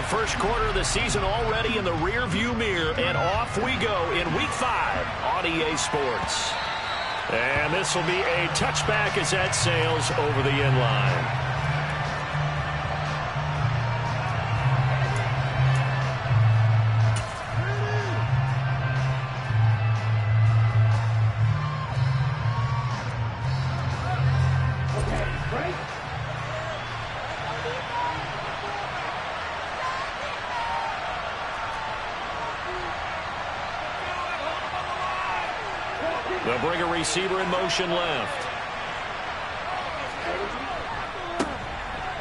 first quarter of the season already in the rearview mirror, and off we go in Week 5 on EA Sports. And this will be a touchback as that sails over the end line. They'll bring a receiver in motion left.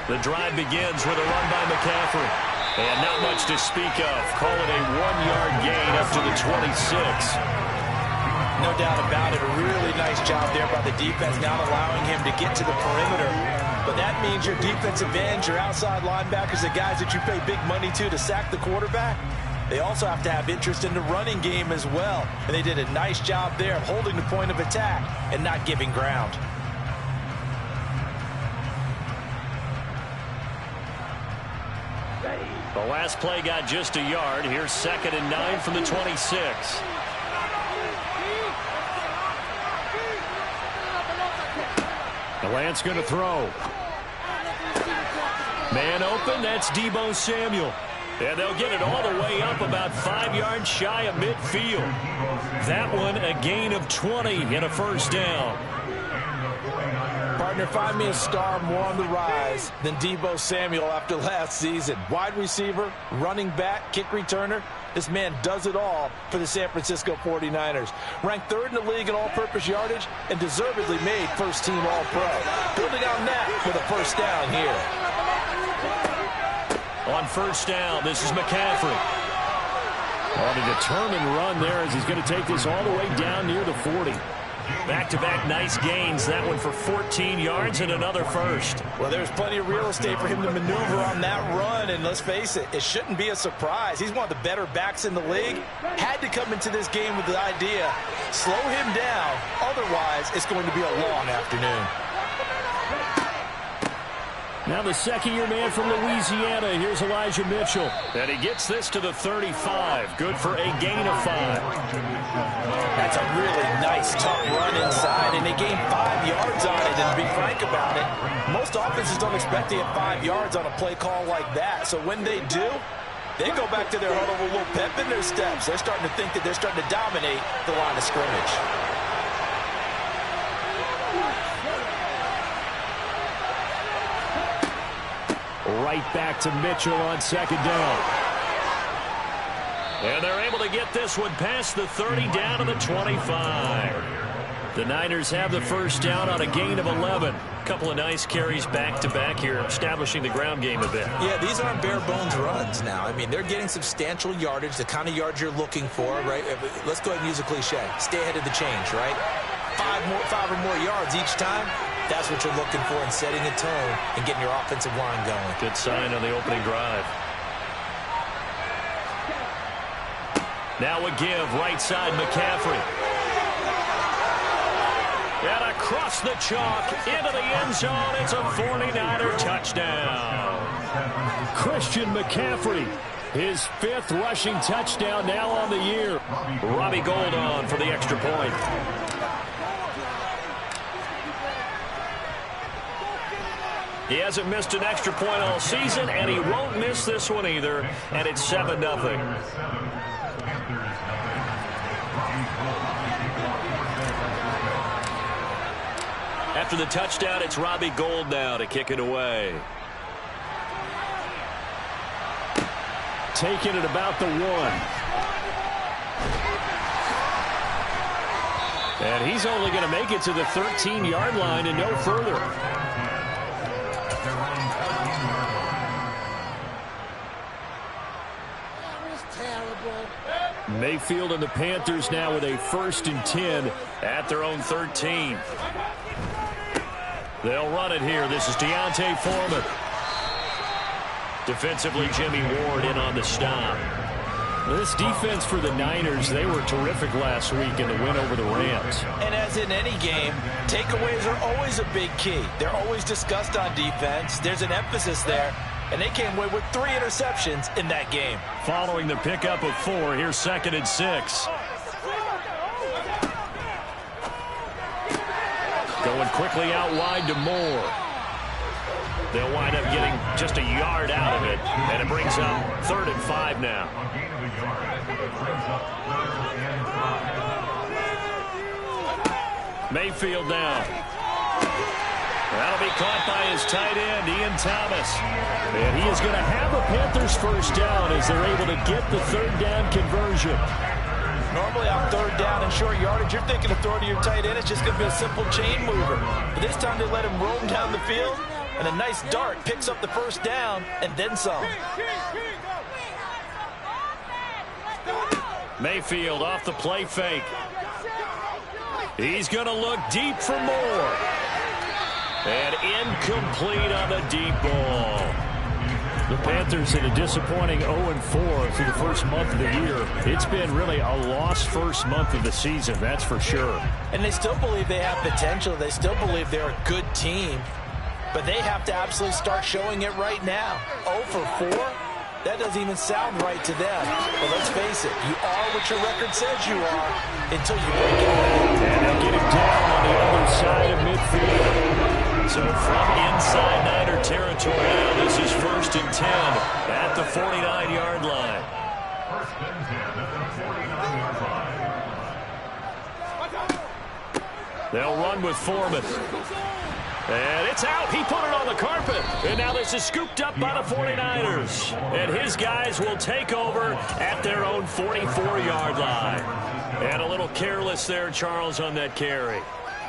The drive begins with a run by McCaffrey. And not much to speak of. Call it a 1-yard gain up to the 26. No doubt about it. A really nice job there by the defense, not allowing him to get to the perimeter. But that means your defensive ends, your outside linebackers, the guys that you pay big money to sack the quarterback, they also have to have interest in the running game as well. And they did a nice job there of holding the point of attack and not giving ground. The last play got just a yard. Here's 2nd and 9 from the 26. The Lance going to throw. Man open, that's Deebo Samuel. And they'll get it all the way up about 5 yards shy of midfield. That one a gain of 20 and a first down. Partner, find me a star more on the rise than Deebo Samuel after last season. Wide receiver, running back, kick returner. This man does it all for the San Francisco 49ers. Ranked 3rd in the league in all-purpose yardage and deservedly made first-team All-Pro. Building on that with a first down here. On first down, this is McCaffrey. On a determined run there as he's going to take this all the way down near the 40. Back-to-back nice gains. That one for 14 yards and another first. Well, there's plenty of real estate for him to maneuver on that run. And let's face it, it shouldn't be a surprise. He's one of the better backs in the league. Had to come into this game with the idea, slow him down. Otherwise, it's going to be a long afternoon. Now the second-year man from Louisiana. Here's Elijah Mitchell. And he gets this to the 35. Good for a gain of 5. That's a really nice, tough run inside, and they gained 5 yards on it. And to be frank about it, most offenses don't expect to get 5 yards on a play call like that. So when they do, they go back to their huddle with a little pep in their steps. They're starting to think that they're starting to dominate the line of scrimmage. Right back to Mitchell on 2nd down. And they're able to get this one past the 30 down to the 25. The Niners have the first down on a gain of 11. A couple of nice carries back-to-back here, establishing the ground game a bit. Yeah, these aren't bare-bones runs now. I mean, they're getting substantial yardage, the kind of yards you're looking for, right? Let's go ahead and use a cliche. Stay ahead of the change, right? 5 or more yards each time. That's what you're looking for in setting a tone and getting your offensive line going. Good sign on the opening drive. Now a give, right side McCaffrey. And across the chalk, into the end zone, it's a 49er touchdown. Christian McCaffrey, his 5th rushing touchdown now on the year. Robbie Gould on for the extra point. He hasn't missed an extra point all season, and he won't miss this one either, and it's 7-0. After the touchdown, it's Robbie Gould now to kick it away. Taking it about the 1. And he's only going to make it to the 13-yard line and no further. Mayfield and the Panthers now with a 1st and 10 at their own 13. They'll run it here. This is Deontay Foreman. Defensively, Jimmy Ward in on the stop. This defense for the Niners, they were terrific last week in the win over the Rams. And as in any game, takeaways are always a big key. They're always discussed on defense. There's an emphasis there. and they came away with 3 interceptions in that game. Following the pickup of 4, here's 2nd and 6. Going quickly out wide to Moore. They'll wind up getting just a yard out of it, and it brings up 3rd and 5 now. Mayfield now. That'll be caught by his tight end, Ian Thomas. And he is going to have the Panthers first down as they're able to get the 3rd down conversion. Normally on 3rd down and short yardage, you're thinking of throwing to your tight end. It's just going to be a simple chain mover. But this time they let him roam down the field, and a nice dart picks up the first down and then some. Mayfield off the play fake. He's going to look deep for Moore. And incomplete on the deep ball. The Panthers had a disappointing 0-4 through the first month of the year. It's been really a lost first month of the season, that's for sure. And they still believe they have potential. They still believe they're a good team. But they have to absolutely start showing it right now. 0 for 4? That doesn't even sound right to them. But let's face it, you are what your record says you are until you break it. And they'll get him down on the other side of midfield. So from inside Niner territory now, this is 1st and 10 at the 49-yard line. They'll run with Foreman. And it's out. He put it on the carpet. And now this is scooped up by the 49ers. And his guys will take over at their own 44-yard line. And a little careless there, Charles, on that carry.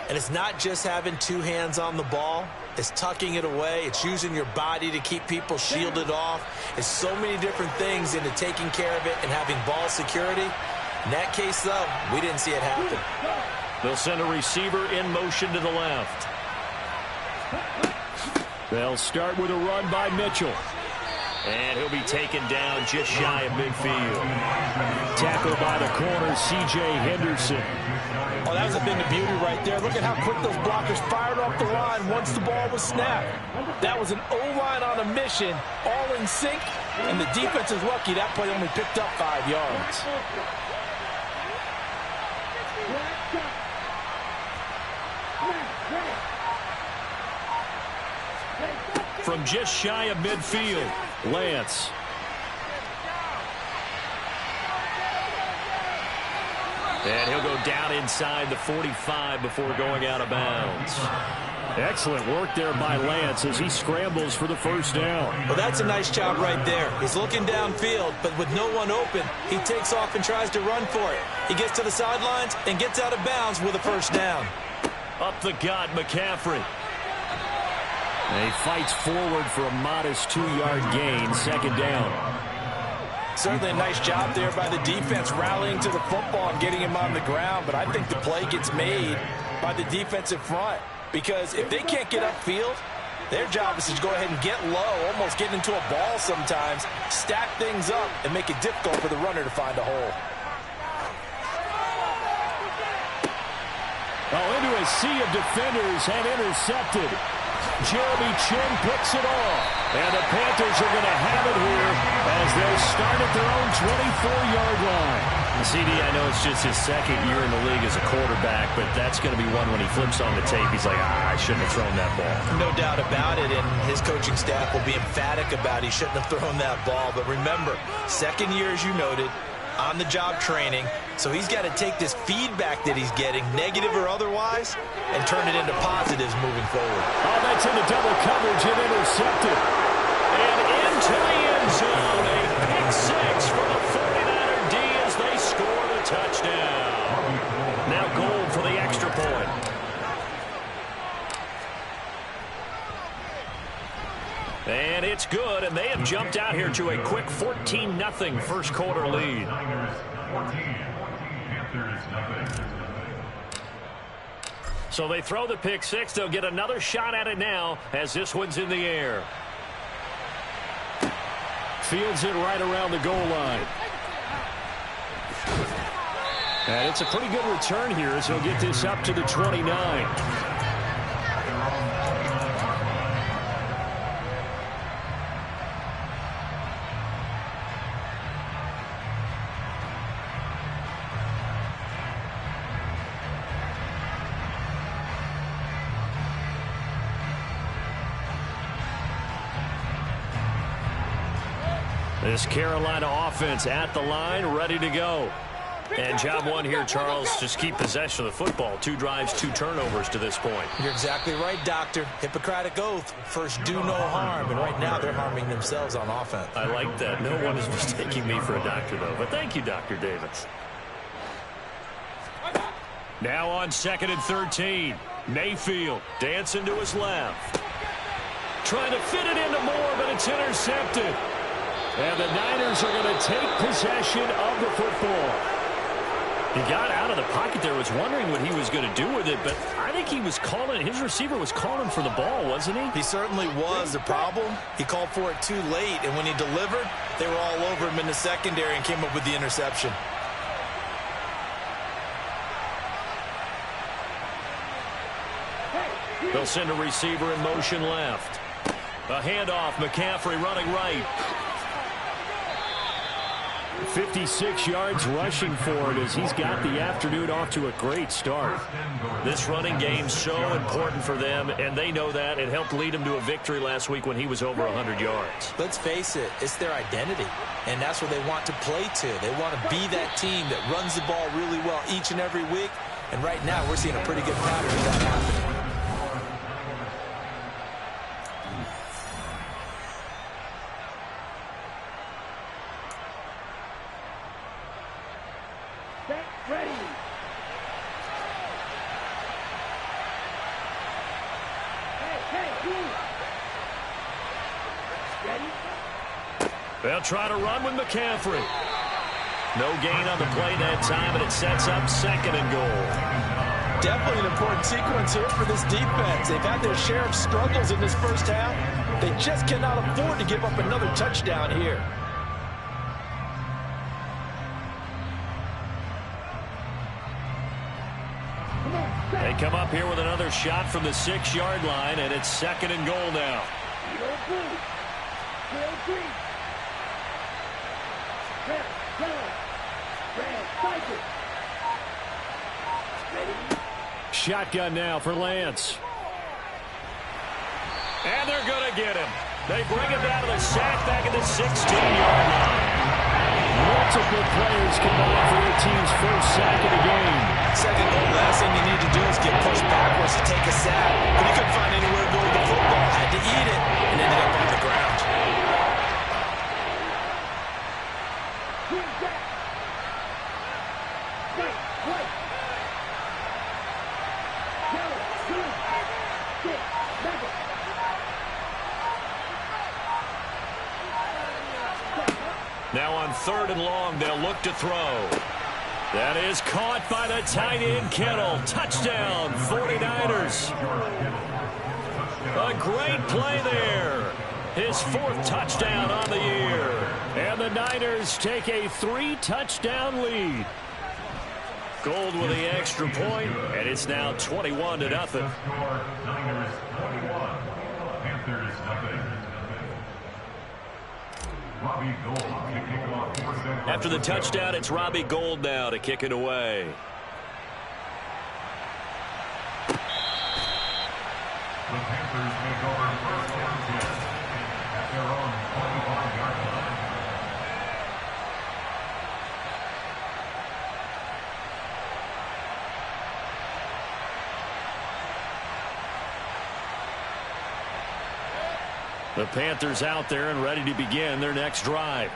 And it's not just having 2 hands on the ball. It's tucking it away. It's using your body to keep people shielded off. It's so many different things into taking care of it and having ball security. In that case, though, we didn't see it happen. They'll send a receiver in motion to the left. They'll start with a run by Mitchell. And he'll be taken down just shy of midfield. Tackled by the corner, C.J. Henderson. Oh, that was a thing of beauty right there. Look at how quick those blockers fired off the line once the ball was snapped. That was an O-line on a mission, all in sync, and the defense is lucky that play only picked up 5 yards. From just shy of midfield, Lance. And he'll go down inside the 45 before going out of bounds. Excellent work there by Lance as he scrambles for the first down. Well, that's a nice job right there. He's looking downfield, but with no one open, he takes off and tries to run for it. He gets to the sidelines and gets out of bounds with a first down. Up the gut, McCaffrey. And he fights forward for a modest 2-yard gain, 2nd down. Certainly a nice job there by the defense rallying to the football and getting him on the ground, but I think the play gets made by the defensive front because if they can't get upfield, their job is to go ahead and get low, almost get into a ball sometimes, stack things up, and make it difficult for the runner to find a hole. Oh, into a sea of defenders and intercepted. Jeremy Chin picks it off. And the Panthers are going to have it here as they'll start at their own 24-yard line. CD, I know it's just his 2nd year in the league as a quarterback, but that's going to be one when he flips on the tape, he's like, I shouldn't have thrown that ball. No doubt about it, and his coaching staff will be emphatic about he shouldn't have thrown that ball. But remember, 2nd year, as you noted, on-the-job training, so he's got to take this feedback that he's getting, negative or otherwise, and turn it into positives moving forward. Oh, that's into double coverage and intercepted. And into the end zone, a pick 6 for the 49er D as they score the touchdown. Now goal for the extra point. And it's good, and they have jumped out here to a quick 14-0 first quarter lead. So they throw the pick 6. They'll get another shot at it now as this one's in the air. Fields it right around the goal line. And it's a pretty good return here as he'll get this up to the 29. This Carolina offense at the line, ready to go. And job one here, Charles, just keep possession of the football. 2 drives, 2 turnovers to this point. You're exactly right, Doctor. Hippocratic oath. First, do no harm. And right now, they're harming themselves on offense. I like that. No one is mistaking me for a doctor, though. But thank you, Dr. Davis. Now on 2nd and 13. Mayfield dancing to his left. Trying to fit it into Moore, but it's intercepted. And the Niners are going to take possession of the football. He got out of the pocket there, was wondering what he was going to do with it, but I think he was calling, his receiver was calling for the ball, wasn't he? He certainly was. The problem, he called for it too late, and when he delivered, they were all over him in the secondary and came up with the interception. They'll send a receiver in motion left. A handoff, McCaffrey running right. 56 yards rushing for it as he's got the afternoon off to a great start. This running game so important for them, and they know that. It helped lead them to a victory last week when he was over 100 yards. Let's face it, it's their identity, and that's what they want to play to. They want to be that team that runs the ball really well each and every week, and right now we're seeing a pretty good pattern of that happening. They'll try to run with McCaffrey. No gain on the play that time, and it sets up 2nd and goal. Definitely an important sequence here for this defense. They've had their share of struggles in this first half. They just cannot afford to give up another touchdown here. They come up here with another shot from the 6-yard line, and it's 2nd and goal now. Shotgun now for Lance. And they're going to get him. They bring him down to the sack back at the 16-yard line. Multiple players combined for their team's first sack of the game. 2nd goal, last thing you need to do is get pushed backwards to take a sack. But he couldn't find anywhere to go with the football. Had to eat it and ended up on the ground. Now on 3rd and long, they'll look to throw. That is caught by the tight end, Kittle. Touchdown, 49ers. A great play there. His 4th touchdown on the year. And the Niners take a 3-touchdown lead. Gold with the extra point, and it's now 21-0. Niners 21, Panthers nothing. Robbie Gould to kick off. After the touchdown, it's Robbie Gould now to kick it away. The Panthers make over first down kick at their own 25-yard line. The Panthers out there and ready to begin their next drive.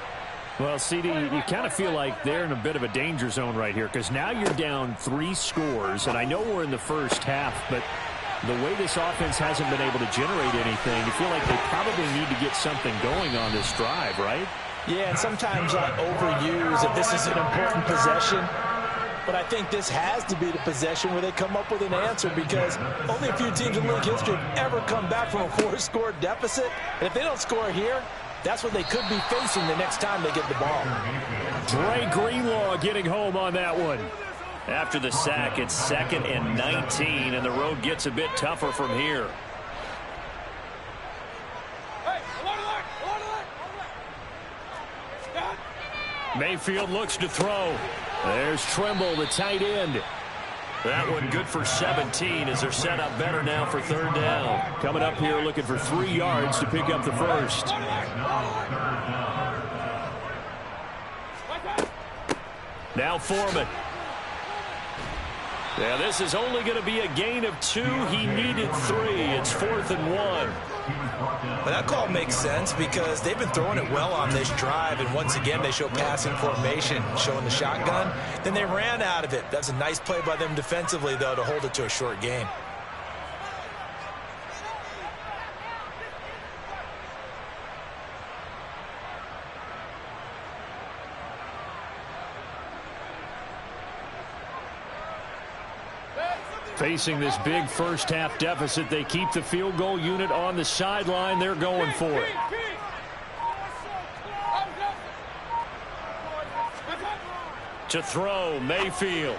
Well, CD, you kind of feel like they're in a bit of a danger zone right here because now you're down 3 scores, and I know we're in the first half, but the way this offense hasn't been able to generate anything, you feel like they probably need to get something going on this drive, right? Yeah, and sometimes I overuse if this is an important possession. But I think this has to be the possession where they come up with an answer because only a few teams in league history have ever come back from a 4-score deficit. And if they don't score here, that's what they could be facing the next time they get the ball. Dre Greenlaw getting home on that one. After the sack, it's 2nd and 19, and the road gets a bit tougher from here. Mayfield looks to throw. There's Tremble, the tight end. That one good for 17 as they're set up better now for 3rd down. Coming up here looking for 3 yards to pick up the first. Now Foreman. Yeah, this is only going to be a gain of 2. He needed 3. It's 4th and 1. But that call makes sense because they've been throwing it well on this drive, and once again they show passing formation, showing the shotgun. Then they ran out of it. That's a nice play by them defensively, though, to hold it to a short game. Facing this big first-half deficit, they keep the field goal unit on the sideline. They're going for it. To throw, Mayfield.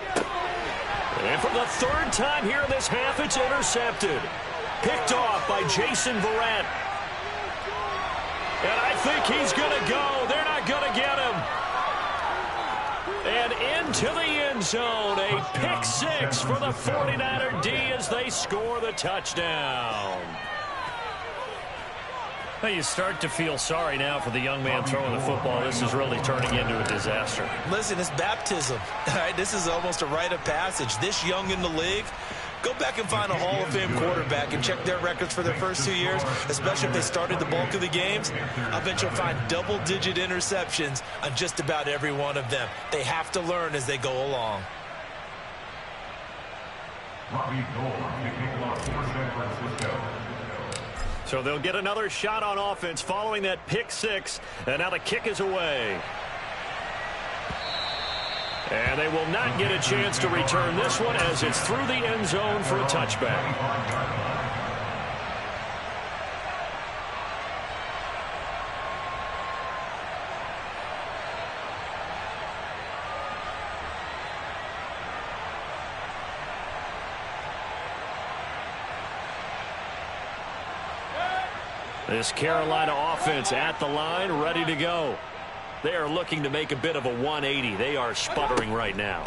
And for the 3rd time here in this half, it's intercepted. Picked off by Jason Verrett. And I think he's going to go. They're not going to get him. And into the end zone, a pick 6 for the 49er D as they score the touchdown. Well, you start to feel sorry now for the young man throwing the football. This is really turning into a disaster. Listen, it's baptism. All right, this is almost a rite of passage. This young in the league, go back and find a Hall of Fame quarterback and check their records for their first 2 years, especially if they started the bulk of the games. I bet you'll find double-digit interceptions on just about every one of them. They have to learn as they go along. Robbie Gould, kicking off for San Francisco. So they'll get another shot on offense following that pick 6, and now the kick is away. And they will not get a chance to return this one as it's through the end zone for a touchback. This Carolina offense at the line, ready to go. They are looking to make a bit of a 180. They are sputtering right now.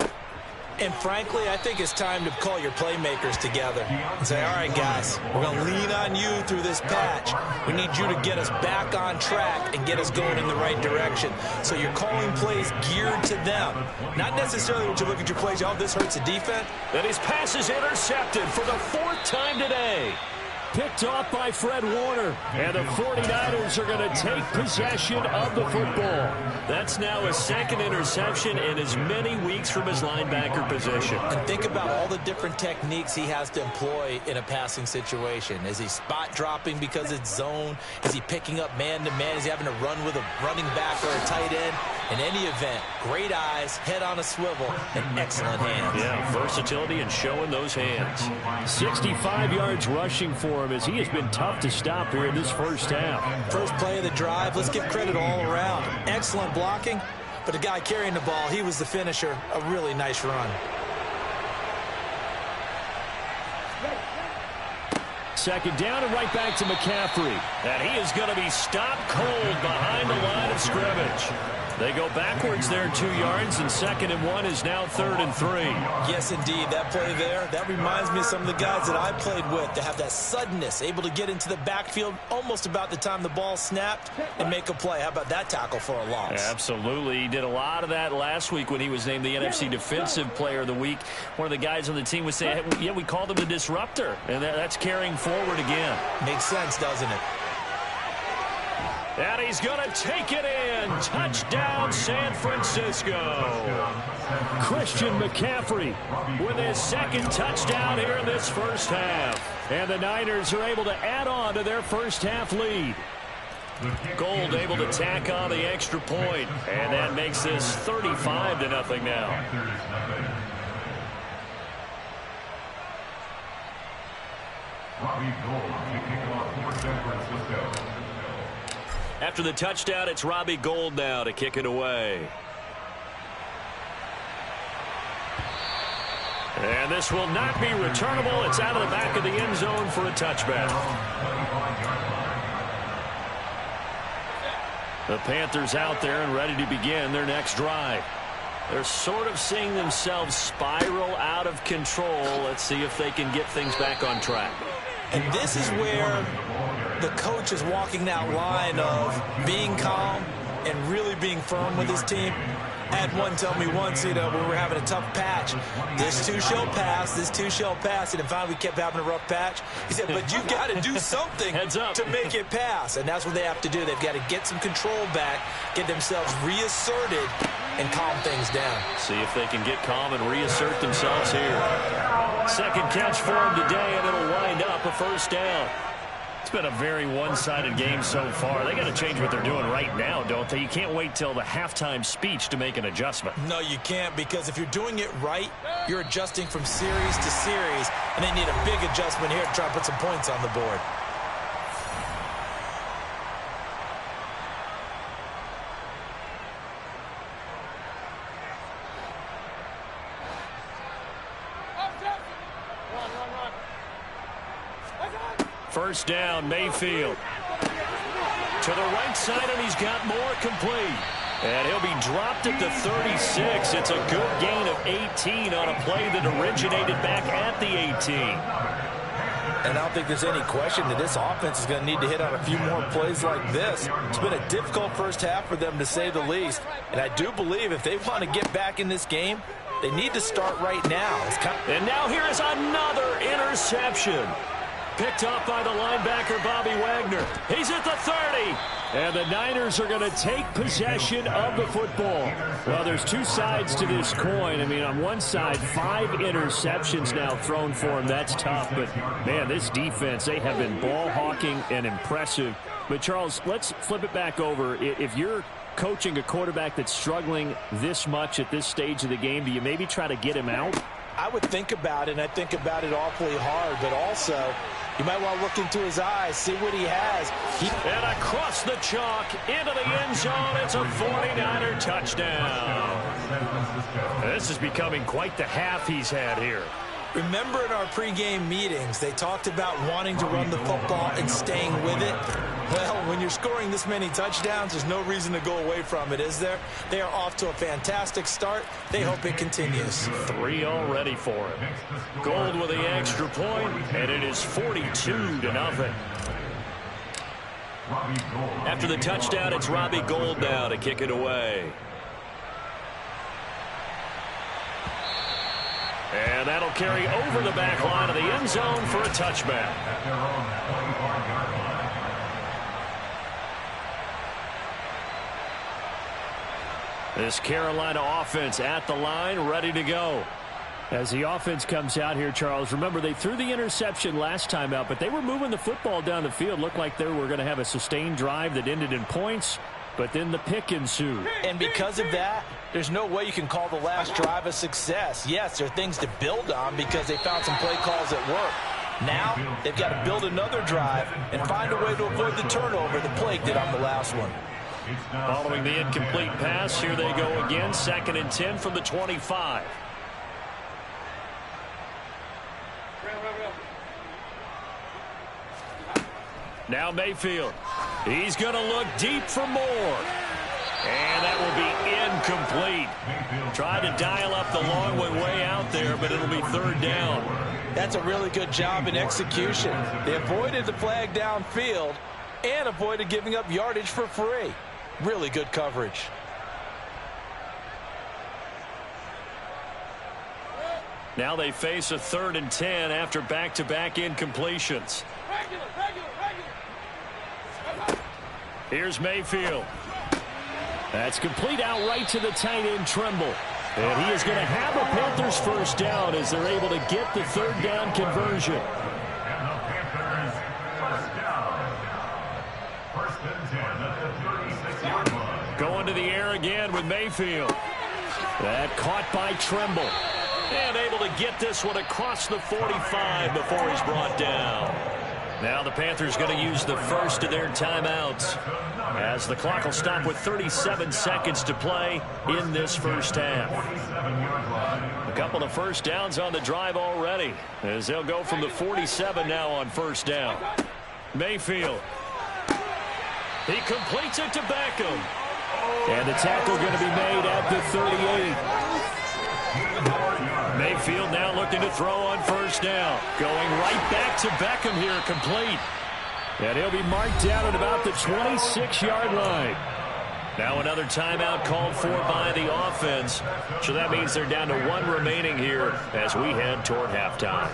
And frankly, I think it's time to call your playmakers together and say, all right, guys, we're going to lean on you through this patch. We need you to get us back on track and get us going in the right direction. So you're calling plays geared to them. Not necessarily when you look at your plays, oh, this hurts the defense. And his pass is intercepted for the 4th time today. Picked off by Fred Warner. And the 49ers are going to take possession of the football. That's now his 2nd interception in as many weeks from his linebacker position. And think about all the different techniques he has to employ in a passing situation. Is he spot dropping because it's zone? Is he picking up man-to-man? Is he having to run with a running back or a tight end? In any event, great eyes, head on a swivel, and excellent hands. Yeah, versatility and showing those hands. 65 yards rushing for him as he has been tough to stop here in this first half. First play of the drive, let's give credit all around. Excellent blocking, but the guy carrying the ball, he was the finisher. A really nice run. Second down and right back to McCaffrey. And he is going to be stopped cold behind the line of scrimmage. They go backwards there 2 yards, and 2nd and 1 is now 3rd and 3. Yes, indeed. That play there, that reminds me of some of the guys that I played with that have that suddenness, able to get into the backfield almost about the time the ball snapped and make a play. How about that tackle for a loss? Absolutely. He did a lot of that last week when he was named the NFC Defensive Player of the Week. One of the guys on the team was saying, hey, yeah, we called him the disruptor, and that's carrying forward again. Makes sense, doesn't it? And he's going to take it in. Touchdown, San Francisco. Christian McCaffrey with his 2nd touchdown here in this first half. And the Niners are able to add on to their first half lead. Gould able to tack on the extra point. And that makes this 35-0 now. Robbie Gould, kicking off for San Francisco. After the touchdown, it's Robbie Gould now to kick it away. And this will not be returnable. It's out of the back of the end zone for a touchback. The Panthers out there and ready to begin their next drive. They're sort of seeing themselves spiral out of control. Let's see if they can get things back on track. And this is where the coach is walking that line of being calm and really being firm with his team. I had one tell me once, when we were having a tough patch, this too shall pass, this too shall pass, and finally we kept having a rough patch. He said, but you got to do something to make it pass, and that's what they have to do. They've got to get some control back, get themselves reasserted, and calm things down. See if they can get calm and reassert themselves here. Second catch for him today, and it'll wind up a first down. It's been a very one-sided game so far. They got to change what they're doing right now, don't they? You can't wait till the halftime speech to make an adjustment. No, you can't, because if you're doing it right, you're adjusting from series to series, and they need a big adjustment here to try to put some points on the board. First down, Mayfield. To the right side, and he's got more complete. And he'll be dropped at the 36. It's a good gain of 18 on a play that originated back at the 18. And I don't think there's any question that this offense is going to need to hit on a few more plays like this. It's been a difficult first half for them, to say the least. And I do believe if they want to get back in this game, they need to start right now. And now here is another interception. Picked up by the linebacker, Bobby Wagner. He's at the 30. And the Niners are going to take possession of the football. Well, there's two sides to this coin. I mean, on one side, 5 interceptions now thrown for him. That's tough. But, man, this defense, they have been ball hawking and impressive. But, Charles, let's flip it back over. If you're coaching a quarterback that's struggling this much at this stage of the game, do you maybe try to get him out? I would think about it, and I think about it awfully hard, but also you might want to look into his eyes, see what he has. And across the chalk, into the end zone, it's a 49er touchdown. This is becoming quite the half he's had here. Remember in our pregame meetings, they talked about wanting to run the football and staying with it? Well, when you're scoring this many touchdowns, there's no reason to go away from it, is there? They are off to a fantastic start. They hope it continues. 3 already for him. Gold with the extra point, and it is 42-0. After the touchdown, it's Robbie Gould now to kick it away. And that'll carry over the back line of the end zone for a touchback. This Carolina offense at the line, ready to go. As the offense comes out here, Charles, remember they threw the interception last time out, but they were moving the football down the field. Looked like they were going to have a sustained drive that ended in points, but then the pick ensued. And because of that, there's no way you can call the last drive a success. Yes, there are things to build on because they found some play calls that work. Now, they've got to build another drive and find a way to avoid the turnover that plagued it on the last one. Following the incomplete pass, here they go again. 2nd and 10 from the 25. Now Mayfield. He's going to look deep for more. And that will be incomplete. Tried to dial up the long way out there, but it'll be 3rd down. That's a really good job in execution. They avoided the flag downfield and avoided giving up yardage for free. Really good coverage. Now they face a 3rd and 10 after back-to-back incompletions. Here's Mayfield. That's complete outright to the tight end, Tremble. And he is going to have a Panthers first down as they're able to get the 3rd down conversion. And the Panthers first down. 1st and 10 at the 36-yard line. Going to the air again with Mayfield. That caught by Tremble. And able to get this one across the 45 before he's brought down. Now the Panthers going to use the first of their timeouts as the clock will stop with 37 seconds to play in this first half. A couple of first downs on the drive already as they'll go from the 47 now on first down. Mayfield. He completes it to Beckham. And the tackle going to be made at the 38. Mayfield now looking to throw on first down. Going right back to Beckham here, complete. And he'll be marked down at about the 26-yard line. Now another timeout called for by the offense. So that means they're down to 1 remaining here as we head toward halftime.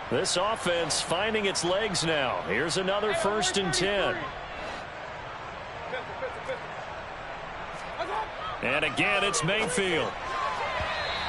This offense finding its legs now. Here's another 1st and 10. And again, it's Mayfield.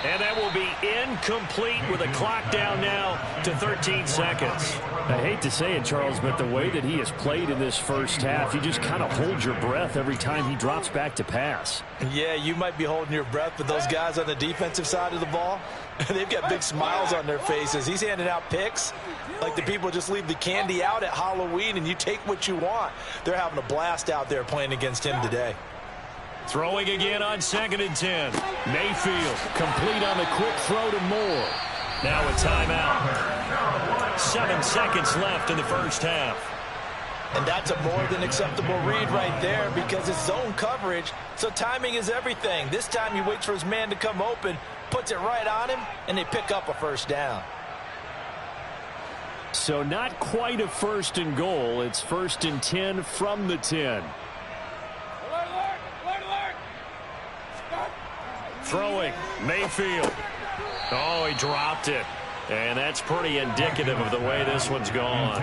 And that will be incomplete with a clock down now to 13 seconds. I hate to say it, Charles, but the way that he has played in this first half, you just kind of hold your breath every time he drops back to pass. Yeah, you might be holding your breath, but those guys on the defensive side of the ball, they've got big smiles on their faces. He's handing out picks like the people just leave the candy out at Halloween and you take what you want. They're having a blast out there playing against him today. Throwing again on 2nd and 10. Mayfield complete on the quick throw to Moore. Now a timeout. 7 seconds left in the first half. And that's a more than acceptable read right there because it's zone coverage, so timing is everything. This time he waits for his man to come open, puts it right on him, and they pick up a 1st down. So not quite a 1st and goal. It's 1st and 10 from the 10. Throwing, Mayfield. Oh, he dropped it. And that's pretty indicative of the way this one's gone.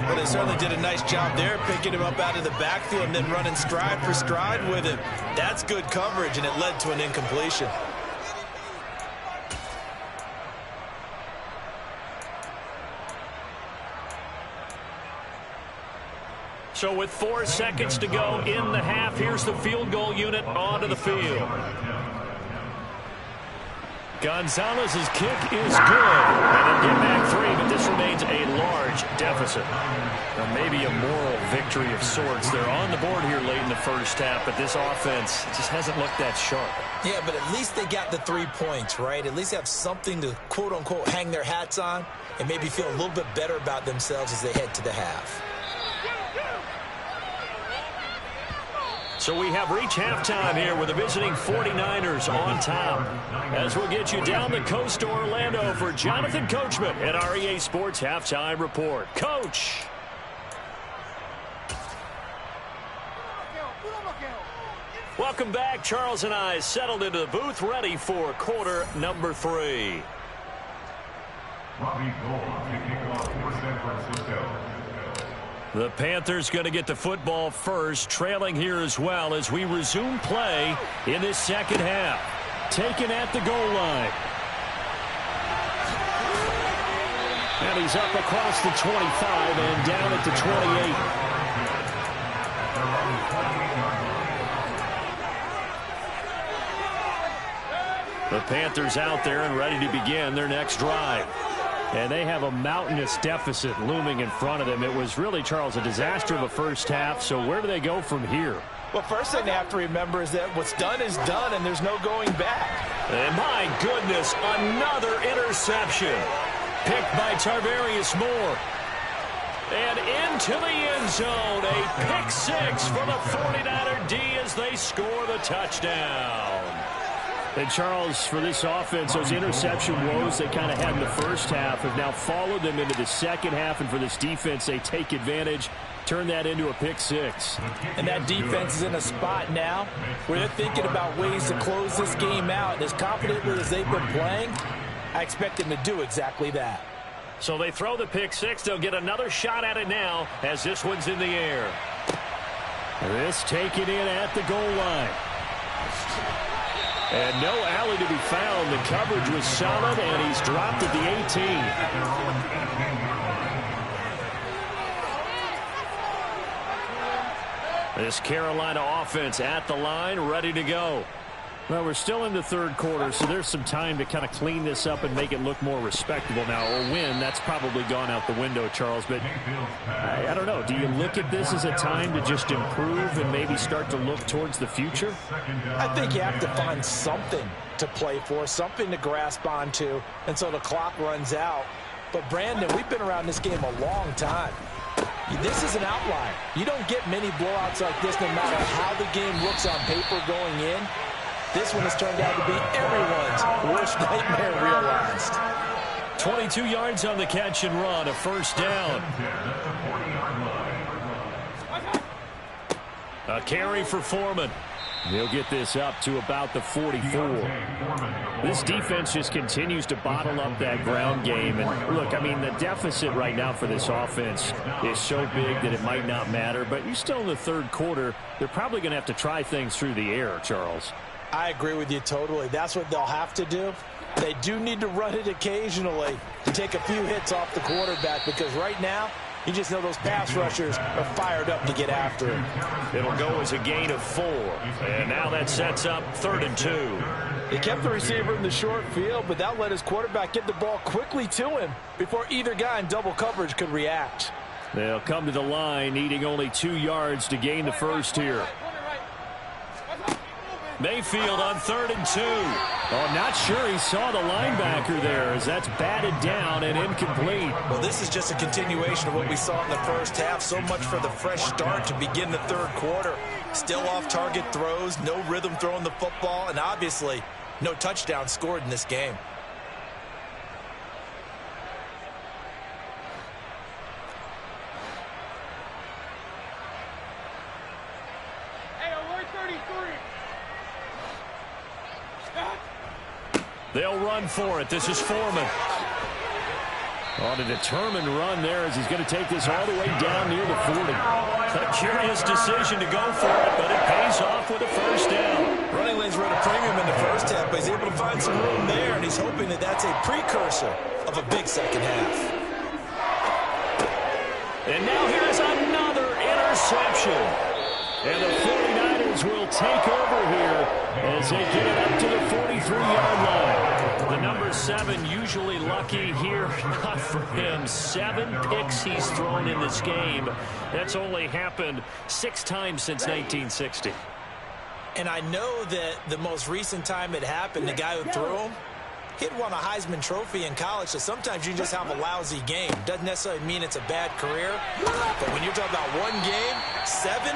Well, they certainly did a nice job there, picking him up out of the backfield and then running stride for stride with him. That's good coverage, and it led to an incompletion. So with 4 seconds to go in the half, here's the field goal unit onto the field. Gonzalez's kick is good. And they'll get back 3, but this remains a large deficit. Now maybe a moral victory of sorts. They're on the board here late in the first half, but this offense just hasn't looked that sharp. Yeah, but at least they got the 3 points, right? At least have something to, quote-unquote, hang their hats on and maybe feel a little bit better about themselves as they head to the half. So we have reached halftime here with the visiting 49ers on top. As we'll get you down the coast to Orlando for Jonathan Coachman at our EA Sports Halftime Report. Coach. Welcome back. Charles and I settled into the booth ready for quarter number 3. Robbie Gould kicking off for San Francisco. The Panthers going to get the football first, trailing here as well as we resume play in this second half. Taken at the goal line. And he's up across the 25 and down at the 28. The Panthers out there and ready to begin their next drive. And they have a mountainous deficit looming in front of them. It was really, Charles, a disaster of a first half. So where do they go from here? Well, first thing they have to remember is that what's done is done, and there's no going back. And my goodness, another interception. Picked by Tarvarius Moore. And into the end zone, a pick 6 for the 49er D as they score the touchdown. And, Charles, for this offense, those interception woes they kind of had in the first half have now followed them into the second half. And for this defense, they take advantage, turn that into a pick 6. And that defense is in a spot now where they're thinking about ways to close this game out. And as confidently as they've been playing, I expect them to do exactly that. So they throw the pick 6. They'll get another shot at it now as this one's in the air. This taken in at the goal line. And no alley to be found. The coverage was solid, and he's dropped at the 18. This Carolina offense at the line, ready to go. Well, we're still in the third quarter, so there's some time to kind of clean this up and make it look more respectable. Now, a win, that's probably gone out the window, Charles. But I don't know. Do you look at this as a time to just improve and maybe start to look towards the future? I think you have to find something to play for, something to grasp onto until the clock runs out. But, Brandon, we've been around this game a long time. This is an outlier. You don't get many blowouts like this no matter how the game looks on paper going in. This one has turned out to be everyone's worst nightmare realized. 22 yards on the catch and run, a first down. A carry for Foreman. He'll get this up to about the 44. This defense just continues to bottle up that ground game. And look, I mean, the deficit right now for this offense is so big that it might not matter. But you're still in the third quarter. They're probably going to have to try things through the air, Charles. I agree with you totally. That's what they'll have to do. They do need to run it occasionally to take a few hits off the quarterback, because right now, you just know those pass rushers are fired up to get after him. It'll go as a gain of 4. And now that sets up 3rd and 2. He kept the receiver in the short field, but that let his quarterback get the ball quickly to him before either guy in double coverage could react. They'll come to the line, needing only 2 yards to gain the first here. Mayfield on 3rd and 2. Oh, not sure he saw the linebacker there, as that's batted down and incomplete. Well, this is just a continuation of what we saw in the first half. So much for the fresh start to begin the third quarter. Still off-target throws, no rhythm throwing the football, and obviously no touchdown scored in this game. They'll run for it. This is Foreman. On a determined run there, as he's going to take this all the way down near the 40. A curious decision to go for it, but it pays off with a first down. Running lanes were at a premium in the first half, but he's able to find some room there, and he's hoping that that's a precursor of a big second half. And now here's another interception. And the 49ers will take over here as they get it up to the 43-yard line. The number 7 usually lucky here. Not for him. 7 picks he's thrown in this game. That's only happened 6 times since 1960. And I know that the most recent time it happened, the guy who threw him, he'd won a Heisman Trophy in college, so sometimes you just have a lousy game. Doesn't necessarily mean it's a bad career. But when you're talking about one game, 7,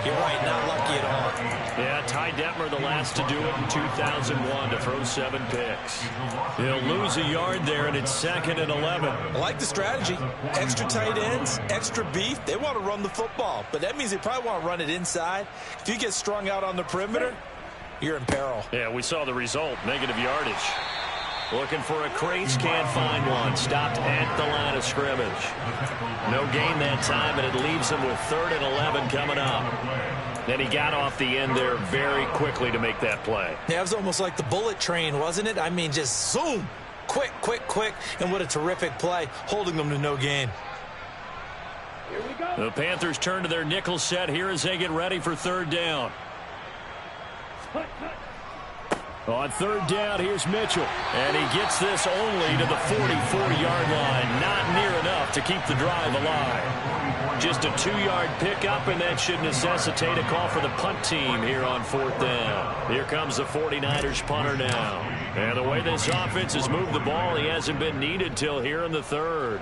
you're right, not lucky at all. Yeah, Ty Detmer, the last to do it in 2001, to throw 7 picks. He'll lose a yard there, and it's 2nd and 11. I like the strategy. Extra tight ends, extra beef. They want to run the football, but that means they probably want to run it inside. If you get strung out on the perimeter, you're in peril. Yeah, we saw the result, negative yardage. Looking for a crease, can't find one. Stopped at the line of scrimmage. No gain that time, and it leaves him with 3rd and 11 coming up. Then he got off the end there very quickly to make that play. Yeah, it was almost like the bullet train, wasn't it? I mean, just zoom. Quick, quick, quick. And what a terrific play, holding them to no gain. The Panthers turn to their nickel set here as they get ready for 3rd down. On 3rd down, here's Mitchell. And he gets this only to the 44-yard line. Not near enough to keep the drive alive. Just a 2-yard pickup, and that should necessitate a call for the punt team here on 4th down. Here comes the 49ers punter now. And the way this offense has moved the ball, he hasn't been needed till here in the 3rd.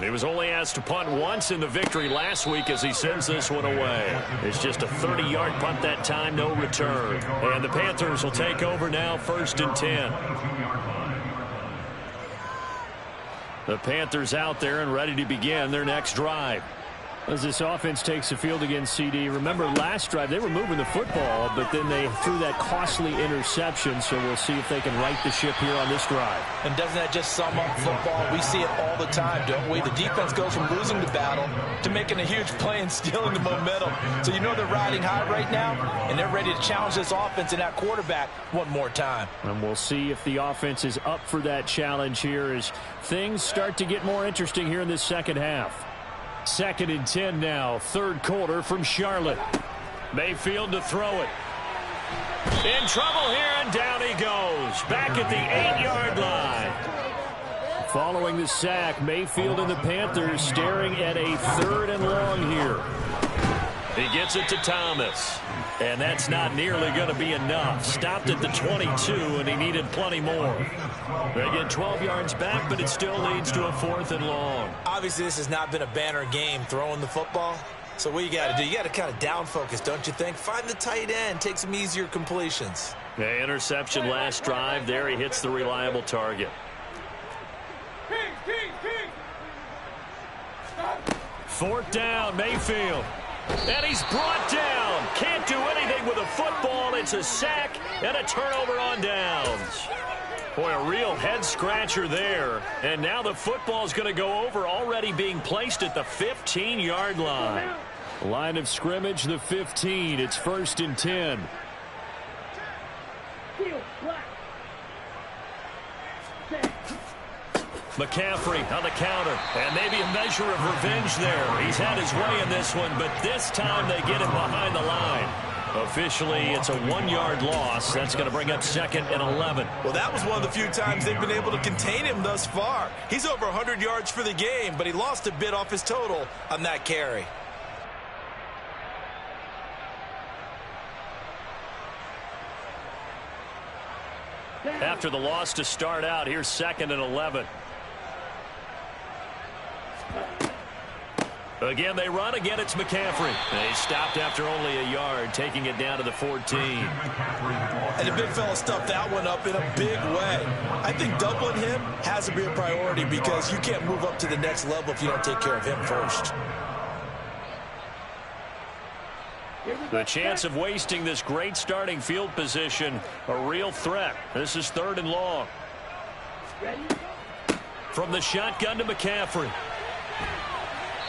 He was only asked to punt once in the victory last week as he sends this one away. It's just a 30-yard punt that time, no return. And the Panthers will take over now, 1st and 10. The Panthers out there and ready to begin their next drive. As this offense takes the field against CD, remember last drive they were moving the football, but then they threw that costly interception, so we'll see if they can right the ship here on this drive. And doesn't that just sum up football? We see it all the time, don't we? The defense goes from losing the battle to making a huge play and stealing the momentum. So you know they're riding high right now, and they're ready to challenge this offense and that quarterback one more time. And we'll see if the offense is up for that challenge here as things start to get more interesting here in this second half. 2nd and 10 now, 3rd quarter from Charlotte. Mayfield to throw it. In trouble here, and down he goes. Back at the 8-yard line. Following the sack, Mayfield and the Panthers staring at a 3rd and long here. He gets it to Thomas. And that's not nearly going to be enough. Stopped at the 22, and he needed plenty more. They get 12 yards back, but it still leads to a 4th and long. Obviously, this has not been a banner game throwing the football. So what you got to do, you got to kind of down focus, don't you think? Find the tight end, take some easier completions. Yeah, interception last drive. There he hits the reliable target. 4th down, Mayfield. And he's brought down. Can't do anything with a football. It's a sack and a turnover on downs. Boy, a real head-scratcher there. And now the football's going to go over, already being placed at the 15-yard line. Line of scrimmage, the 15. It's 1st and 10. McCaffrey on the counter, and maybe a measure of revenge there. He's had his way in this one, but this time they get him behind the line. Officially, it's a 1-yard loss. That's going to bring up 2nd and 11. Well, that was one of the few times they've been able to contain him thus far. He's over 100 yards for the game, but he lost a bit off his total on that carry. After the loss to start out, here's 2nd and 11. Again, they run. Again, it's McCaffrey. They stopped after only a yard, taking it down to the 14. And the big fella stuffed that one up in a big way. I think doubling him has to be a priority because you can't move up to the next level if you don't take care of him first. The chance of wasting this great starting field position, a real threat. This is 3rd and long. From the shotgun to McCaffrey.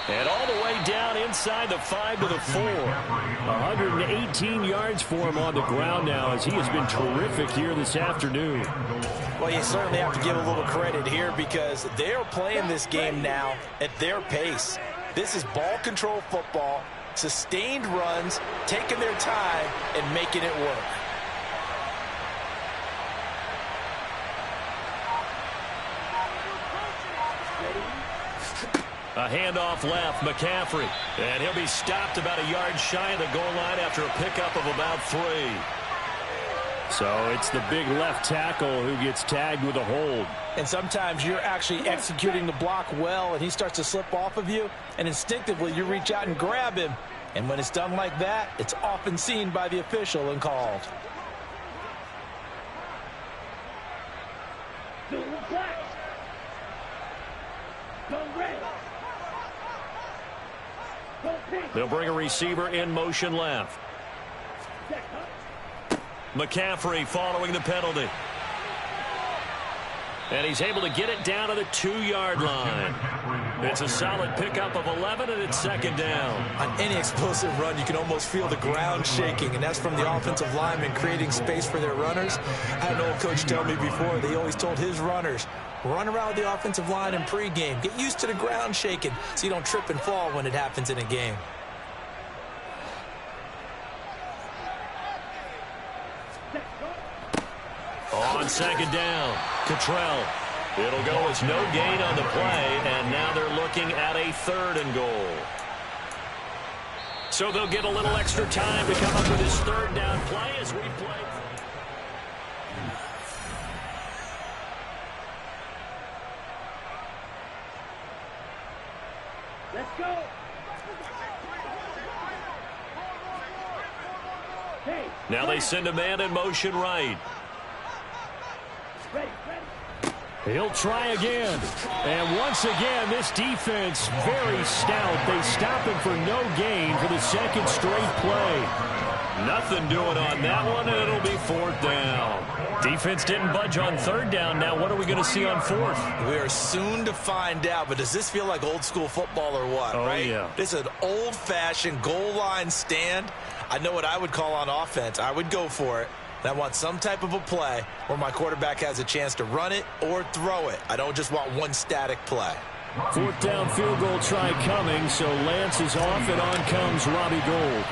And all the way down inside the 5 to the 4. 118 yards for him on the ground now as he has been terrific here this afternoon. Well, you certainly have to give a little credit here because they are playing this game now at their pace. This is ball control football, sustained runs, taking their time and making it work. A handoff left, McCaffrey. And he'll be stopped about a yard shy of the goal line after a pickup of about 3. So it's the big left tackle who gets tagged with a hold. And sometimes you're actually executing the block well, and he starts to slip off of you, and instinctively you reach out and grab him. And when it's done like that, it's often seen by the official and called. They'll bring a receiver in motion left. McCaffrey following the penalty. And he's able to get it down to the 2-yard line. It's a solid pickup of 11, and it's 2nd down. On any explosive run, you can almost feel the ground shaking, and that's from the offensive linemen creating space for their runners. I had an old coach tell me before, they always told his runners, run around the offensive line in pregame. Get used to the ground shaking so you don't trip and fall when it happens in a game. On 2nd down, Cottrell. It'll go as no gain on the play, and now they're looking at a 3rd and goal. So they'll get a little extra time to come up with this 3rd down play as we play. Let's go. Now they send a man in motion right. He'll try again. And once again, this defense very stout. They stop him for no gain for the 2nd straight play. Nothing doing on that one, and it'll be 4th down. Defense didn't budge on 3rd down. Now what are we going to see on 4th? We are soon to find out, but does this feel like old school football or what, right? Yeah. This is an old-fashioned goal line stand. I know what I would call on offense. I would go for it. And I want some type of a play where my quarterback has a chance to run it or throw it. I don't just want one static play. 4th down field goal try coming, so Lance is off, and on comes Robbie Gould.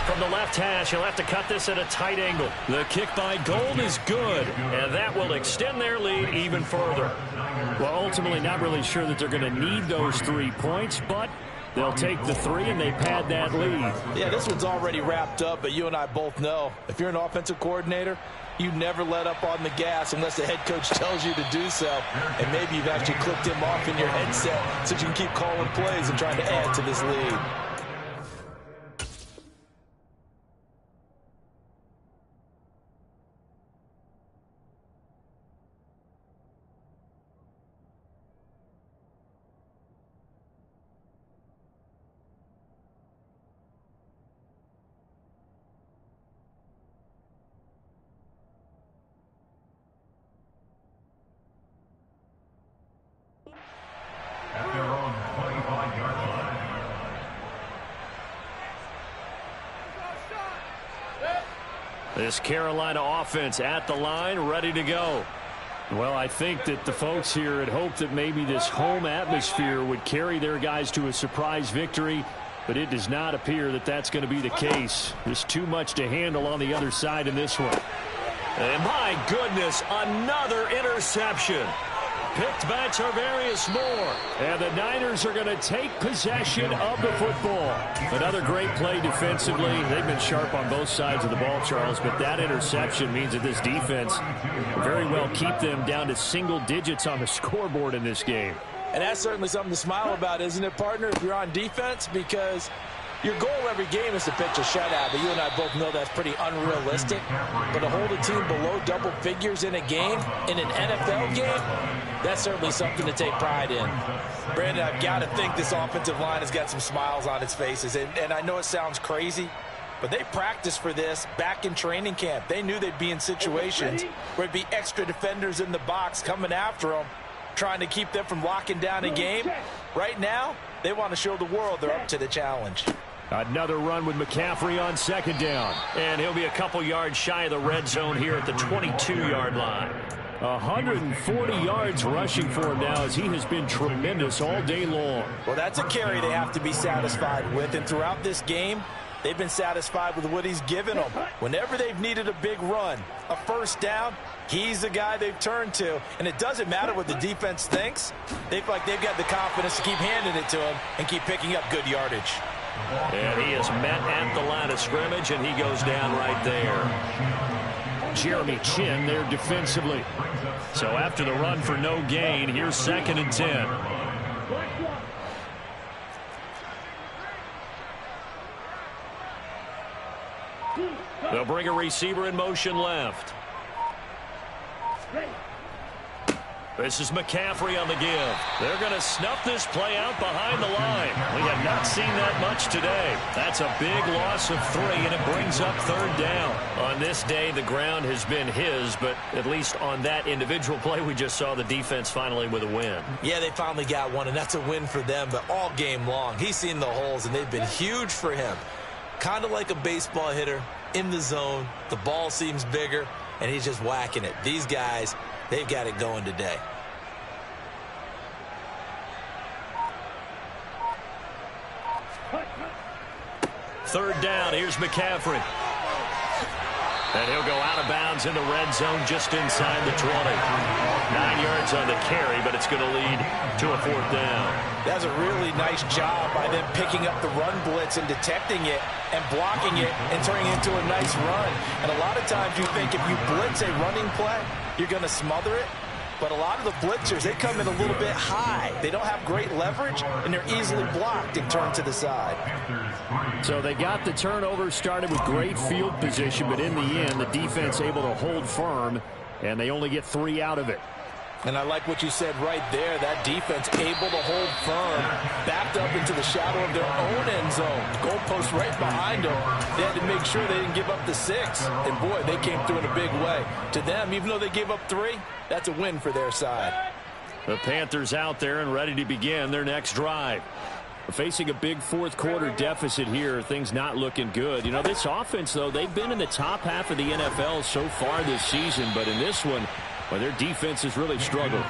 From the left hash, he'll have to cut this at a tight angle. The kick by Gould is good, and that will extend their lead even further. Well, ultimately not really sure that they're going to need those 3 points, but they'll take the 3 and they pad that lead. Yeah, this one's already wrapped up, but you and I both know if you're an offensive coordinator, you never let up on the gas unless the head coach tells you to do so. And maybe you've actually clicked him off in your headset so you can keep calling plays and trying to add to this lead. This Carolina offense at the line, ready to go. Well, I think that the folks here had hoped that maybe this home atmosphere would carry their guys to a surprise victory, but it does not appear that that's going to be the case. There's too much to handle on the other side in this one. And my goodness, another interception. Picked by Tarvarius Moore. And the Niners are going to take possession of the football. Another great play defensively. They've been sharp on both sides of the ball, Charles, but that interception means that this defense will very well keep them down to single digits on the scoreboard in this game. And that's certainly something to smile about, isn't it, partner, if you're on defense? Because your goal every game is to pitch a shutout, but you and I both know that's pretty unrealistic. But to hold a team below double figures in a game, in an NFL game, that's certainly something to take pride in. Brandon, I've got to think this offensive line has got some smiles on its faces. And I know it sounds crazy, but they practiced for this back in training camp. They knew they'd be in situations where it'd be extra defenders in the box coming after them, trying to keep them from locking down a game. Right now, they want to show the world they're up to the challenge. Another run with McCaffrey on second down. And he'll be a couple yards shy of the red zone here at the 22-yard line. 140 yards rushing for him now as he has been tremendous all day long. Well, that's a carry they have to be satisfied with. And throughout this game, they've been satisfied with what he's given them. Whenever they've needed a big run, a first down, he's the guy they've turned to. And it doesn't matter what the defense thinks. They feel like they've got the confidence to keep handing it to him and keep picking up good yardage. And he is met at the line of scrimmage, and he goes down right there. Jeremy Chinn there defensively. So after the run for no gain, here's 2nd and 10. They'll bring a receiver in motion left. This is McCaffrey on the give. They're going to snuff this play out behind the line. We have not seen that much today. That's a big loss of 3, and it brings up 3rd down. On this day, the ground has been his, but at least on that individual play, we just saw the defense finally with a win. Yeah, they finally got one, and that's a win for them, but all game long, he's seen the holes, and they've been huge for him. Kind of like a baseball hitter in the zone. The ball seems bigger, and he's just whacking it. These guys, they've got it going today. Third down, here's McCaffrey. And he'll go out of bounds in the red zone just inside the 20. 9 yards on the carry, but it's going to lead to a 4th down. That's a really nice job by them picking up the run blitz and detecting it and blocking it and turning it into a nice run. And a lot of times you think if you blitz a running play, you're going to smother it. But a lot of the blitzers, they come in a little bit high. They don't have great leverage, and they're easily blocked and turned to the side. So they got the turnover, started with great field position, but in the end, the defense able to hold firm, and they only get 3 out of it. And I like what you said right there. That defense able to hold firm, backed up into the shadow of their own end zone. Goalpost right behind them. They had to make sure they didn't give up the 6. And, boy, they came through in a big way. To them, even though they gave up 3, that's a win for their side. The Panthers out there and ready to begin their next drive. Facing a big 4th quarter deficit here, things not looking good. You know, this offense, though, they've been in the top half of the NFL so far this season, but in this one, well, their defense has really struggled.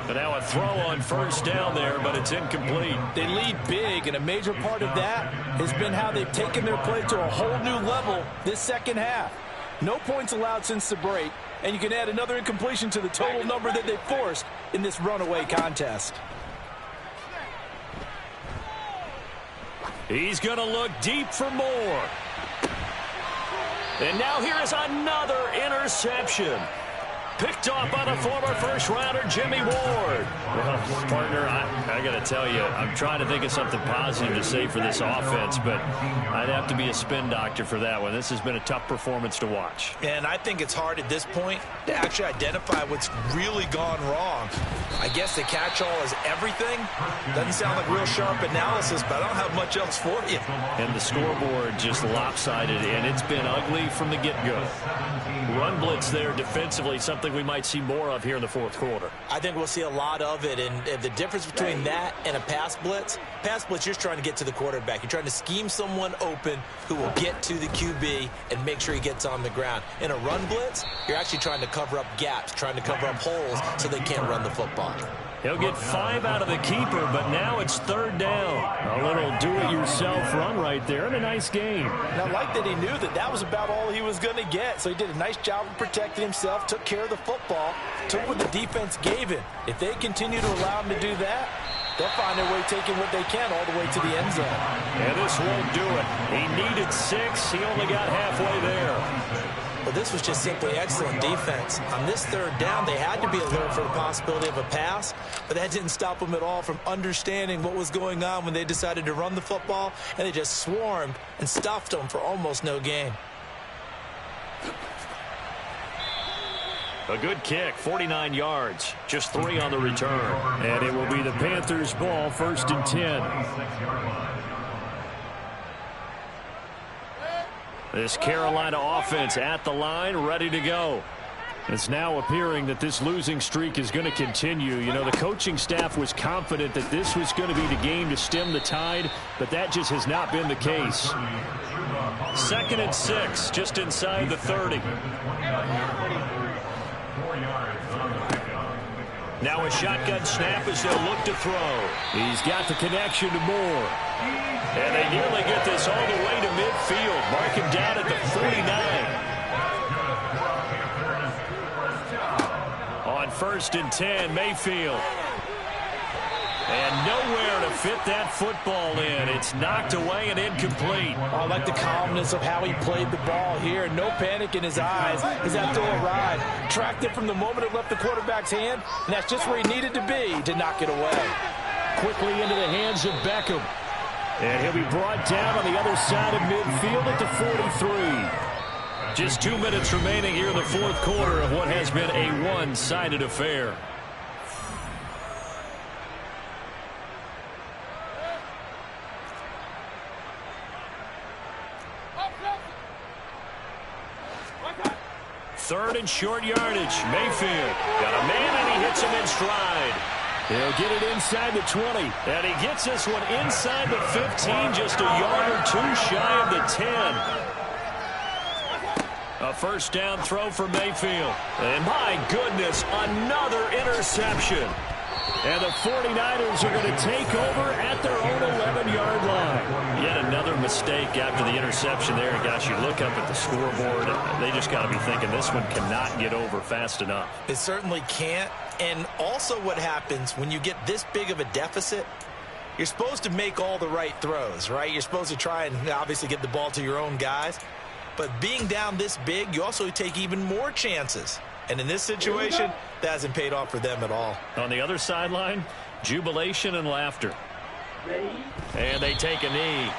But now a throw on first down there, but it's incomplete. They lead big, and a major part of that has been how they've taken their play to a whole new level this second half. No points allowed since the break, and you can add another incompletion to the total number that they forced in this runaway contest. He's going to look deep for more. And now here is another interception. Picked off by the former first-rounder, Jimmy Ward. Well, partner, I got to tell you, I'm trying to think of something positive to say for this offense, but I'd have to be a spin doctor for that one. This has been a tough performance to watch. And I think it's hard at this point to actually identify what's really gone wrong. I guess the catch-all is everything. Doesn't sound like real sharp analysis, but I don't have much else for you. And the scoreboard just lopsided, and it's been ugly from the get-go. Run blitz there defensively, something something we might see more of here in the fourth quarter. I think we'll see a lot of it, and the difference between that and a pass blitz, you're just trying to get to the quarterback. You're trying to scheme someone open who will get to the QB and make sure he gets on the ground. In a run blitz, you're actually trying to cover up gaps, trying to cover up holes so they can't run the football. He'll get 5 out of the keeper, but now it's third down. A little do-it-yourself run right there, and a nice game. And I like that he knew that was about all he was going to get, so he did a nice job of protecting himself, took care of the football, took what the defense gave him. If they continue to allow him to do that, they'll find their way taking what they can all the way to the end zone. And this won't do it. He needed 6. He only got halfway there. Well, this was just simply excellent defense. On this third down, they had to be alert for the possibility of a pass, but that didn't stop them at all from understanding what was going on when they decided to run the football, and they just swarmed and stuffed them for almost no gain. A good kick, 49 yards, just 3 on the return. And it will be the Panthers' ball, 1st and 10. This Carolina offense at the line, ready to go. It's now appearing that this losing streak is going to continue. You know, the coaching staff was confident that this was going to be the game to stem the tide, but that just has not been the case. 2nd and 6, just inside the 30. Now a shotgun snap as they'll look to throw. He's got the connection to Moore. And they nearly get this all the way to midfield. Mark him down at the 49. On 1st and 10, Mayfield. And nowhere to fit that football in. It's knocked away and incomplete. I like the calmness of how he played the ball here. No panic in his eyes. He's after a ride. Tracked it from the moment it left the quarterback's hand, and that's just where he needed to be to knock it away. Quickly into the hands of Beckham. And he'll be brought down on the other side of midfield at the 43. Just 2 minutes remaining here in the fourth quarter of what has been a one-sided affair. Third and short yardage. Mayfield got a man, and he hits him in stride. He'll get it inside the 20. And he gets this one inside the 15, just a yard or 2 shy of the 10. A first down throw for Mayfield. And my goodness, another interception. And the 49ers are going to take over at their own 11-yard line. Yet another mistake after the interception there. Gosh, you look up at the scoreboard, and they just got to be thinking this one cannot get over fast enough. It certainly can't. And also what happens when you get this big of a deficit, you're supposed to make all the right throws, right? You're supposed to try and obviously get the ball to your own guys. But being down this big, you also take even more chances. And in this situation, that hasn't paid off for them at all. On the other sideline, jubilation and laughter. And they take a knee.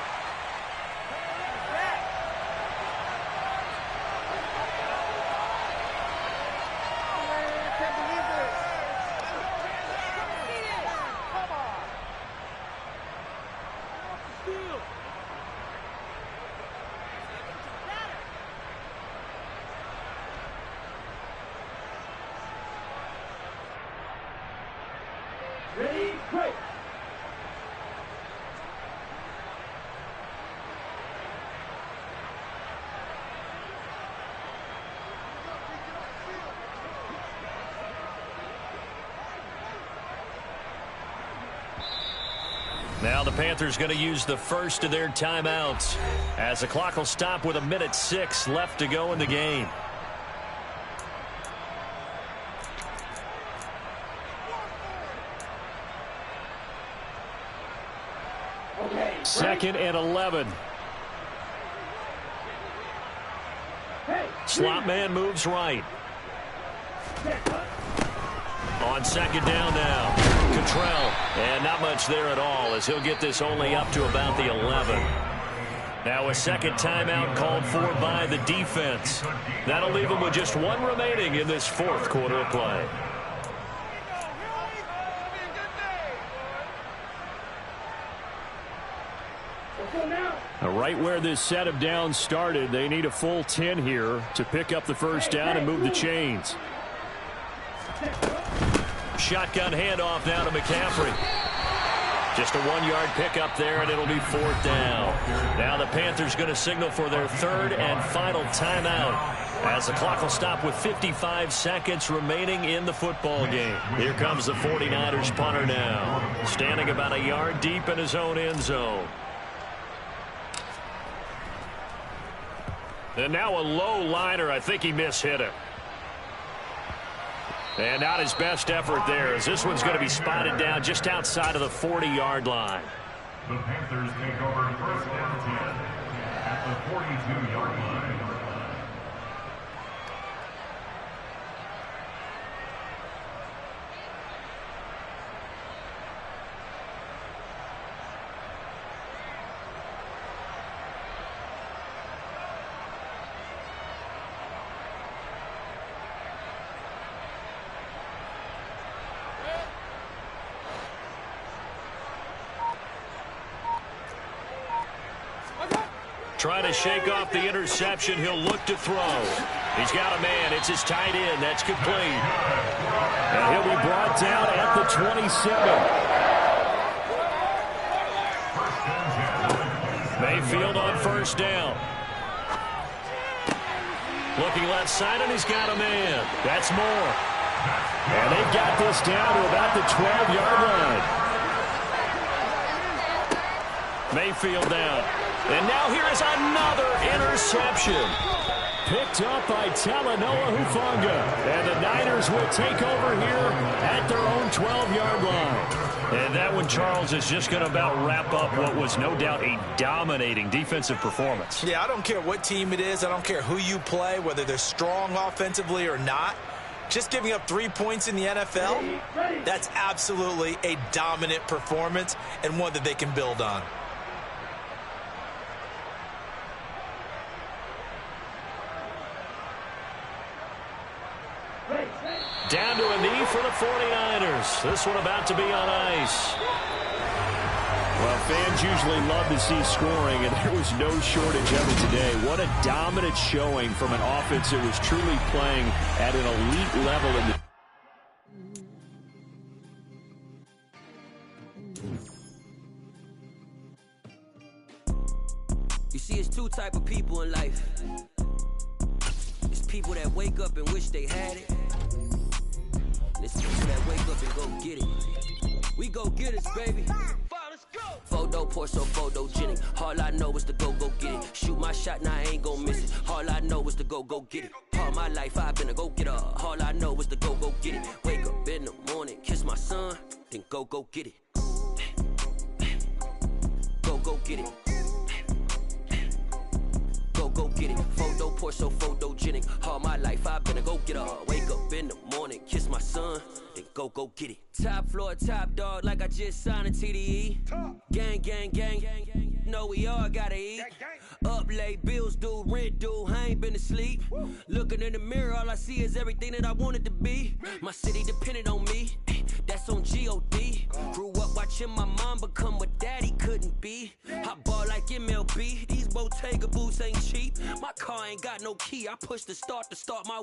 Now the Panthers going to use the first of their timeouts as the clock will stop with 1:06 left to go in the game. Second and 11. Slot man moves right. On second down now, Cottrell, and not much there at all as he'll get this only up to about the 11. Now a second timeout called for by the defense. That'll leave them with just 1 remaining in this fourth quarter of play. Right where this set of downs started, they need a full 10 here to pick up the first down and move the chains. Shotgun handoff now to McCaffrey. Just a 1-yard pickup there, and it'll be 4th down. Now the Panthers going to signal for their 3rd and final timeout as the clock will stop with 55 seconds remaining in the football game. Here comes the 49ers punter now, standing about a yard deep in his own end zone. And now a low liner. I think he mishit it. And not his best effort there, as this one's going to be spotted down just outside of the 40-yard line. The Panthers take over 1st and 10 at the 42-yard line. Trying to shake off the interception. He'll look to throw. He's got a man. It's his tight end. That's complete. And he'll be brought down at the 27. Mayfield on 1st down. Looking left side, and he's got a man. That's Moore. And they've got this down to about the 12-yard line. Mayfield down. And now here is another interception. Picked up by Talanoa Hufanga. And the Niners will take over here at their own 12-yard line. And that one, Charles, is just going to about wrap up what was no doubt a dominating defensive performance. Yeah, I don't care what team it is. I don't care who you play, whether they're strong offensively or not. Just giving up 3 points in the NFL, that's absolutely a dominant performance and one that they can build on. Down to a knee for the 49ers. This one about to be on ice. Well, fans usually love to see scoring, and there was no shortage of it today. What a dominant showing from an offense that was truly playing at an elite level in the You see, it's 2 type of people in life. It's people that wake up and wish they had it. And it's people that wake up and go get it. We go get it, baby. Photo, pour so photogenic. All I know is to go get it. Shoot my shot, now I ain't gon' miss it. All I know is to go get it. All my life I've been a go-getter. All I know is to go get it. Wake up in the morning, kiss my son, then go get it. Go get it. Go get it. Photo, pour so photogenic. All my life I've been a go-getter. Wake up in the morning, kiss my son, then go get it. Top floor, top dog, like I just signed a TDE. Gang, gang, gang. Know we all gotta eat. Up late, bills due, rent due, I ain't been asleep. Looking in the mirror, all I see is everything that I wanted to be. My city depended on me, that's on G.O.D. Grew up watching my mom become what daddy couldn't be. I ball like MLB, these Bottega boots ain't cheap. My car ain't got no key, I push the start to start my